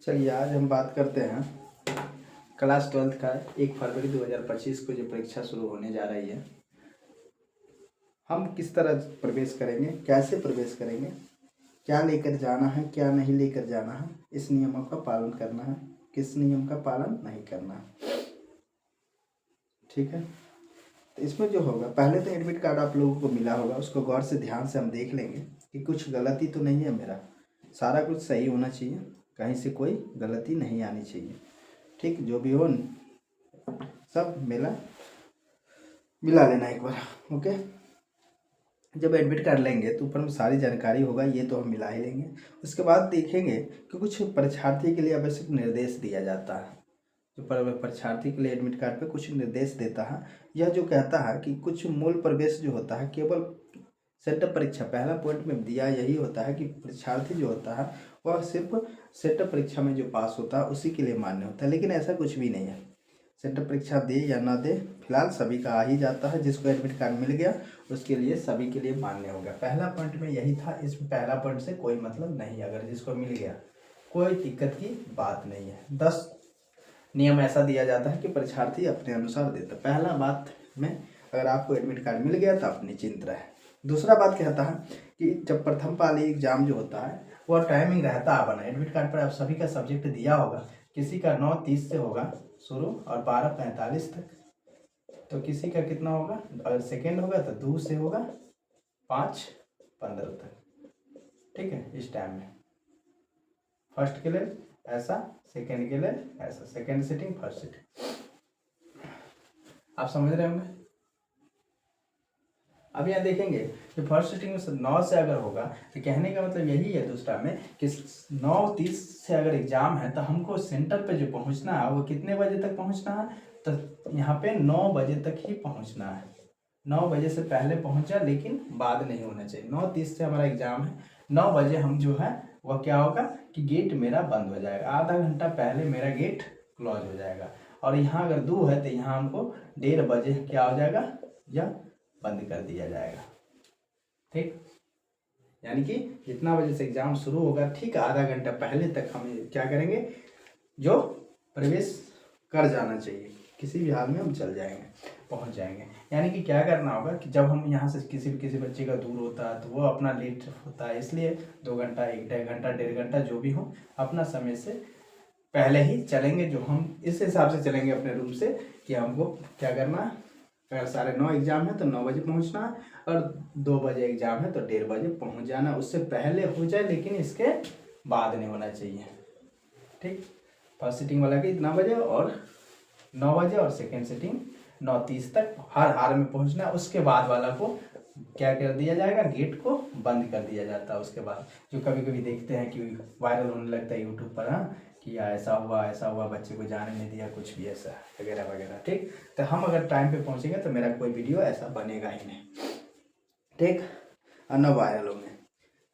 चलिए आज हम बात करते हैं क्लास 12th का 1 फरवरी 2025 को जो परीक्षा शुरू होने जा रही है, हम किस तरह प्रवेश करेंगे, कैसे प्रवेश करेंगे, क्या लेकर जाना है, क्या नहीं लेकर जाना है, इस नियमों का पालन करना है, किस नियम का पालन नहीं करना है। ठीक है, तो इसमें जो होगा, पहले तो एडमिट कार्ड आप लोगों को मिला होगा, उसको गौर से ध्यान से हम देख लेंगे कि कुछ गलती तो नहीं है, मेरा सारा कुछ सही होना चाहिए, कहीं से कोई गलती नहीं आनी चाहिए। ठीक, जो भी हो सब मिला लेना एक बार। ओके, जब एडमिट कर लेंगे तो ऊपर में सारी जानकारी होगा, ये तो हम मिला ही लेंगे। उसके बाद देखेंगे कि कुछ परीक्षार्थी के लिए आवश्यक निर्देश दिया जाता है। जो परीक्षार्थी के लिए एडमिट कार्ड पे कुछ निर्देश देता है, यह जो कहता है कि कुछ मूल प्रवेश जो होता है केवल सेटअप परीक्षा, पहला पॉइंट में दिया यही होता है कि परीक्षार्थी जो होता है वह सिर्फ सेटअप परीक्षा में जो पास होता है उसी के लिए मान्य होता है, लेकिन ऐसा कुछ भी नहीं है। सेंटर परीक्षा दे या ना दे, फिलहाल सभी का आ ही जाता है। जिसको एडमिट कार्ड मिल गया उसके लिए सभी के लिए मान्य हो गया। पहला पॉइंट में यही था, इस पहला पॉइंट से कोई मतलब नहीं, अगर जिसको मिल गया कोई दिक्कत की बात नहीं है। 10 नियम ऐसा दिया जाता है कि परीक्षार्थी अपने अनुसार देता। पहला बात में अगर आपको एडमिट कार्ड मिल गया तो आप निश्चिंत रहे। दूसरा बात कहता है कि जब प्रथम पाली एग्जाम जो होता है वह टाइमिंग रहता है बना, एडमिट कार्ड पर आप सभी का सब्जेक्ट दिया होगा, किसी का 9:30 से होगा शुरू और 12:45 तक, तो किसी का कितना होगा, अगर सेकेंड होगा तो 2 से होगा 5:15 तक। ठीक है, इस टाइम में फर्स्ट के लिए ऐसा, सेकेंड के लिए ऐसा, सेकेंड सिटिंग फर्स्ट सिटिंग, आप समझ रहे होंगे। अब यहाँ देखेंगे कि फर्स्ट सिटिंग में 9 से अगर होगा तो कहने का मतलब यही है दूसरा में कि 9:30 से अगर एग्जाम है तो हमको सेंटर पे जो पहुँचना है वो कितने बजे तक पहुँचना है, तो यहाँ पे 9 बजे तक ही पहुँचना है। 9 बजे से पहले पहुँचा लेकिन बाद नहीं होना चाहिए। 9:30 से हमारा एग्जाम है, 9 बजे हम जो है वह क्या होगा कि गेट मेरा बंद हो जाएगा, आधा घंटा पहले मेरा गेट क्लोज हो जाएगा। और यहाँ अगर 2 है तो यहाँ हमको 1:30 बजे क्या हो जाएगा, या बंद कर दिया जाएगा। ठीक, यानी कि जितना बजे से एग्जाम शुरू होगा ठीक आधा घंटा पहले तक हमें क्या करेंगे, जो प्रवेश कर जाना चाहिए, किसी भी हाल में हम चल जाएंगे, पहुंच जाएंगे। यानी कि क्या करना होगा कि जब हम यहाँ से किसी बच्चे का दूर होता है तो वो अपना लेट होता है, इसलिए 2 घंटा, 1 घंटा, 1.5 घंटा जो भी हो अपना समय से पहले ही चलेंगे। जो हम इस हिसाब से चलेंगे अपने रूम से कि हमको क्या करना है, अगर 9:30 एग्जाम है तो 9 बजे पहुंचना है, और 2 बजे एग्जाम है तो 1:30 बजे पहुंच जाना। उससे पहले हो जाए लेकिन इसके बाद नहीं होना चाहिए। ठीक, फर्स्ट सिटिंग वाला के इतना बजे और 9 बजे, और सेकेंड सिटिंग 9:30 तक हर हाल में पहुंचना। उसके बाद वाला को क्या कर दिया जाएगा, गेट को बंद कर दिया जाता है। उसके बाद जो कभी कभी देखते हैं कि वायरल होने लगता है यूट्यूब पर, हाँ कि ऐसा हुआ, बच्चे को जाने नहीं दिया, कुछ भी ऐसा वगैरह वगैरह। ठीक, तो हम अगर टाइम पे पहुंचेंगे तो मेरा कोई वीडियो ऐसा बनेगा ही नहीं। ठीक, और न वायरल होंगे।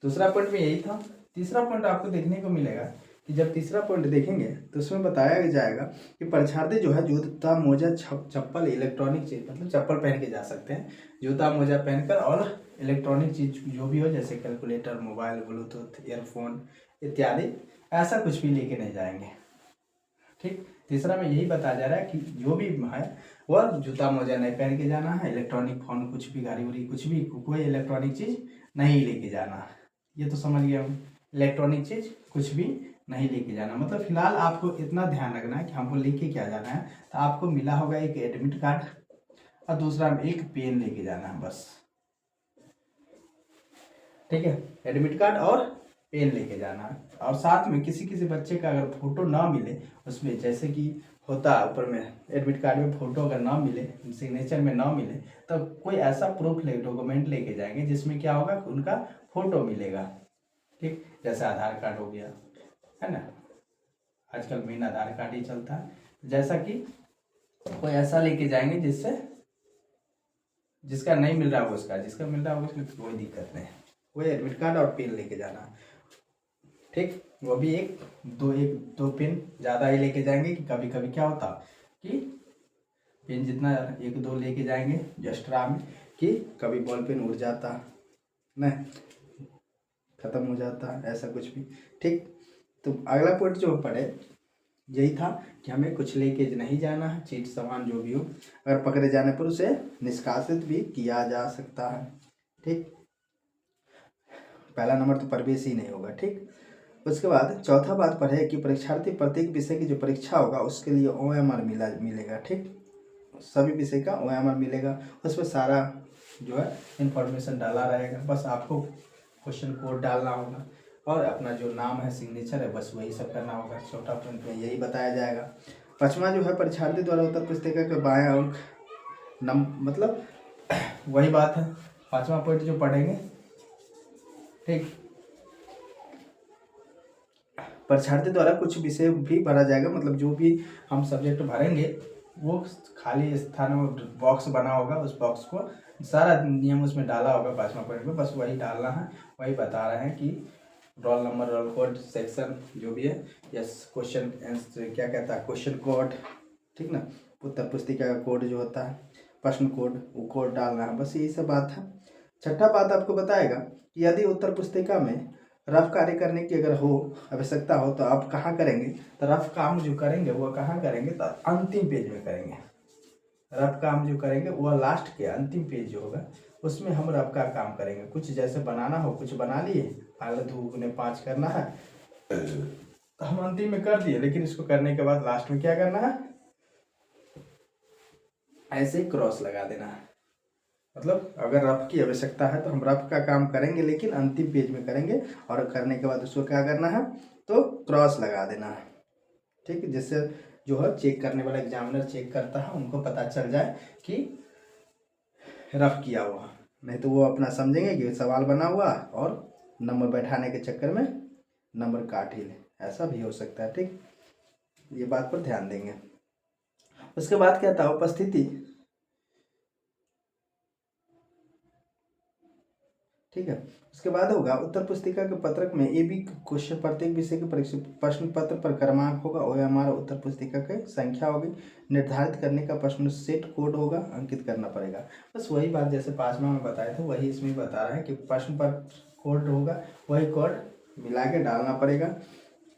दूसरा पॉइंट में यही था। तीसरा पॉइंट आपको देखने को मिलेगा कि जब तीसरा पॉइंट देखेंगे तो उसमें बताया जाएगा कि परीक्षार्थी जो है जूता, मोजा, चप्पल, इलेक्ट्रॉनिक चीज, मतलब चप्पल पहन के जा सकते हैं, जूता मोजा पहनकर, और इलेक्ट्रॉनिक चीज जो भी हो जैसे कैलकुलेटर, मोबाइल, ब्लूटूथ, ईयरफोन इत्यादि, ऐसा कुछ भी लेके नहीं जाएंगे। ठीक, तीसरा में यही बताया जा रहा है कि जो भी है वह जूता मोजा नहीं पहन के जाना है, इलेक्ट्रॉनिक फोन, कुछ भी गाड़ी उड़ी, कुछ भी कोई इलेक्ट्रॉनिक चीज नहीं लेके जाना है। ये तो समझ गया हूँ, इलेक्ट्रॉनिक चीज कुछ भी नहीं लेके जाना। मतलब फिलहाल आपको इतना ध्यान रखना है कि हमको लेके क्या जाना है। तो आपको मिला होगा एक एडमिट कार्ड और दूसरा में एक पेन लेके जाना है बस। ठीक है, एडमिट कार्ड और पेन लेके जाना है। और साथ में किसी किसी बच्चे का अगर फोटो ना मिले उसमें, जैसे कि होता है ऊपर में एडमिट कार्ड में फोटो अगर ना मिले, सिग्नेचर में ना मिले, तो कोई ऐसा प्रूफ डॉक्यूमेंट लेके जाएंगे जिसमें क्या होगा, उनका फोटो मिलेगा। ठीक, जैसे आधार कार्ड हो गया, है ना, आजकल मेन आधार कार्ड ही चलता है। जैसा कि कोई ऐसा लेके जाएंगे जिसका नहीं मिल रहा होगा उसका, जिसका मिल रहा होगा उसमें कोई दिक्कत नहीं, वही एडमिट कार्ड और पेन लेके जाना। ठीक, वो भी एक दो पेन ज़्यादा ही लेके जाएंगे कि कभी कभी क्या होता कि पेन जितना 1-2 लेके जाएंगे एक्स्ट्रा में कि कभी बॉल पेन उड़ जाता, नहीं खत्म हो जाता, ऐसा कुछ भी। ठीक, तो अगला पॉइंट जो पढ़े यही था कि हमें कुछ लेके नहीं जाना है, चीज सामान जो भी हो, अगर पकड़े जाने पर उसे निष्कासित भी किया जा सकता है। ठीक, पहला नंबर तो प्रवेश ही नहीं होगा। ठीक, उसके बाद चौथा बात पढ़े कि परीक्षार्थी प्रत्येक विषय की जो परीक्षा होगा उसके लिए OMR मिलेगा। ठीक, सभी विषय का OMR मिलेगा, उसमें सारा जो है इंफॉर्मेशन डाला रहेगा, बस आपको क्वेश्चन कोड डालना होगा और अपना जो नाम है, सिग्नेचर है, बस वही सब करना होगा। छोटा पॉइंट में यही बताया जाएगा। पांचवा जो है परीक्षार्थी द्वारा उत्तर पुस्तिका के बाएं अंक मतलब वही बात है, पांचवा पॉइंट जो पढ़ेंगे। ठीक, परीक्षार्थी द्वारा कुछ विषय भी भरा जाएगा, मतलब जो भी हम सब्जेक्ट भरेंगे वो खाली स्थान में बॉक्स बना होगा, उस बॉक्स को सारा नियम उसमें डाला होगा पांचवा पॉइंट में, बस वही डालना है। वही बता रहे हैं कि roll number, roll code, section जो भी है, यस, क्वेश्चन क्या कहता है, क्वेश्चन कोड, ठीक ना, उत्तर पुस्तिका का कोड जो होता है, प्रश्न कोड, वो कोड डालना है, बस यही सब बात है। छठा बात आपको बताएगा कि यदि उत्तर पुस्तिका में रफ कार्य करने की अगर हो आवश्यकता हो तो आप कहाँ करेंगे, तो रफ काम जो करेंगे वो कहाँ करेंगे, तो अंतिम पेज में करेंगे। रफ काम जो करेंगे वो लास्ट के अंतिम पेज जो होगा उसमें हम रफ का काम करेंगे। कुछ जैसे बनाना हो, कुछ बना लिए, पहले 2 × 5 करना है तो हम अंतिम में कर दिए, लेकिन इसको करने के बाद लास्ट में क्या करना है, ऐसे ही क्रॉस लगा देना है। मतलब अगर रफ की आवश्यकता है तो हम रफ का काम करेंगे, लेकिन अंतिम पेज में करेंगे, और करने के बाद उसको क्या करना है, तो क्रॉस लगा देना है। ठीक है, जिससे जो है चेक करने वाला एग्जामिनर चेक करता है, उनको पता चल जाए कि रफ किया हुआ, नहीं तो वो अपना समझेंगे कि सवाल बना हुआ और नंबर बैठाने के चक्कर में नंबर काट ही ले, ऐसा भी हो सकता है। ठीक, ये बात पर ध्यान देंगे। उसके बाद क्या था, उपस्थिति। ठीक है, उसके बाद होगा उत्तर पुस्तिका के पत्रक में AB क्वेश्चन, प्रत्येक विषय के परीक्षा प्रश्न पत्र पर क्रमांक होगा, OMR उत्तर पुस्तिका की संख्या होगी, निर्धारित करने का प्रश्न सेट कोड होगा, अंकित करना पड़ेगा। बस वही बात जैसे पांचवा में बताए थे वही इसमें बता रहा है कि प्रश्न पर कोड होगा, वही कोड मिला के डालना पड़ेगा।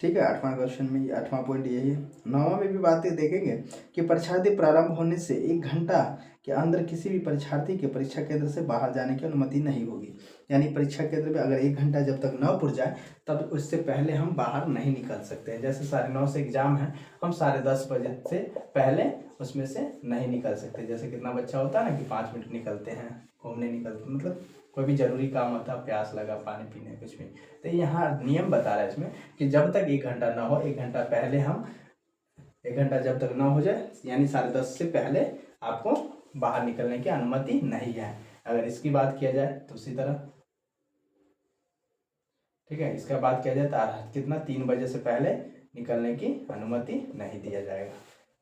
ठीक है, 8वां क्वेश्चन में 8वां पॉइंट यही है। 9वां में भी बातें देखेंगे कि परीक्षार्थी प्रारंभ होने से 1 घंटा के अंदर किसी भी परीक्षार्थी के परीक्षा केंद्र से बाहर जाने की अनुमति नहीं होगी। यानी परीक्षा केंद्र में अगर 1 घंटा जब तक न पुर जाए तब उससे पहले हम बाहर नहीं निकल सकते हैं। जैसे 9:30 से एग्जाम है, हम 10:30 बजे से पहले उसमें से नहीं निकल सकते। जैसे कितना बच्चा होता है ना कि 5 मिनट निकलते हैं, घूमने निकलते, मतलब कोई भी जरूरी काम होता है, प्यास लगा, पानी पीने, कुछ भी, तो यहाँ नियम बता रहा है इसमें कि जब तक 1 घंटा ना हो, 1 घंटा पहले हम 1 घंटा जब तक ना हो जाए, यानी 10:30 से पहले आपको बाहर निकलने की अनुमति नहीं है। अगर इसकी बात किया जाए तो उसी तरह, ठीक है, इसका बात किया जाए तो कितना 3 बजे से पहले निकलने की अनुमति नहीं दिया जाएगा।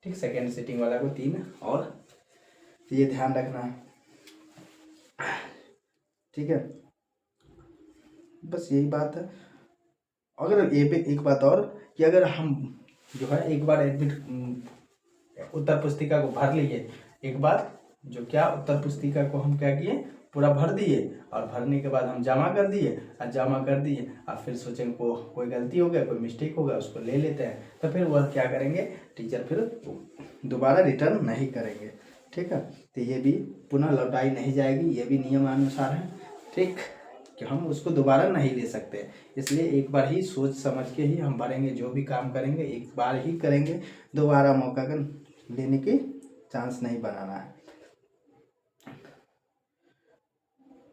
ठीक, सेकेंड सीटिंग वाला को 3, और ये ध्यान रखना है। ठीक है, बस यही बात है। अगर ये भी एक बात और कि अगर हम जो है एक बार एडमिट उत्तर पुस्तिका को भर लिए, एक बार जो क्या उत्तर पुस्तिका को हम क्या किए, पूरा भर दिए, और भरने के बाद हम जमा कर दिए, और जमा कर दिए और फिर सोचेंगे कोई गलती हो गया, कोई मिस्टेक हो गया, उसको ले लेते हैं, तो फिर वह क्या करेंगे, टीचर फिर दोबारा रिटर्न नहीं करेंगे। ठीक है, तो ये भी पुनः लौटाई नहीं जाएगी, ये भी नियमानुसार है। ठीक, कि हम उसको दोबारा नहीं ले सकते, इसलिए एक बार ही सोच समझ के ही हम भरेंगे, जो भी काम करेंगे एक बार ही करेंगे, दोबारा मौका का लेने की चांस नहीं बनाना है।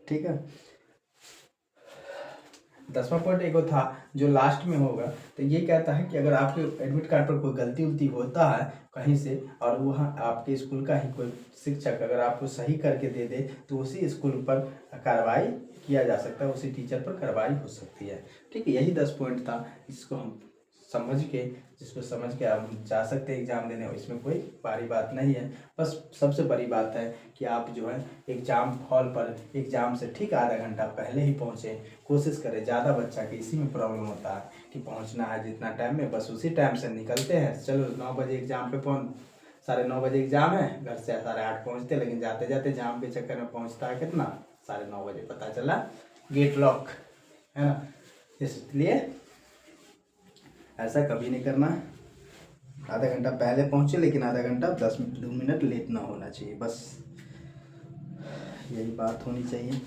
ठीक है, 10वां पॉइंट एक था जो लास्ट में होगा, तो ये कहता है कि अगर आपके एडमिट कार्ड पर कोई गलती उलती होता है कहीं से, और वहाँ आपके स्कूल का ही कोई शिक्षक अगर आपको सही करके दे दे, तो उसी स्कूल पर कार्रवाई किया जा सकता है, उसी टीचर पर कार्रवाई हो सकती है। ठीक है, यही 10 पॉइंट था, इसको हम समझ के, जिसको समझ के आप जा सकते हैं एग्ज़ाम देने, इसमें कोई बड़ी बात नहीं है। बस सबसे बड़ी बात है कि आप जो है एग्ज़ाम हॉल पर एग्ज़ाम से ठीक आधा घंटा पहले ही पहुँचे। कोशिश करें, ज़्यादा बच्चा के इसी में प्रॉब्लम होता है कि पहुँचना है जितना टाइम में, बस उसी टाइम से निकलते हैं, चलो 9 बजे एग्ज़ाम पे 9:30 बजे एग्ज़ाम है, घर से 8:30 पहुँचते, लेकिन जाते जाते जाम के चक्कर में पहुँचता है कितना, 9:30 बजे, पता चला गेट लॉक है ना। इसलिए ऐसा कभी नहीं करना। आधा घंटा पहले पहुँचे, लेकिन आधा घंटा 2 मिनट लेट ना होना चाहिए, बस यही बात होनी चाहिए।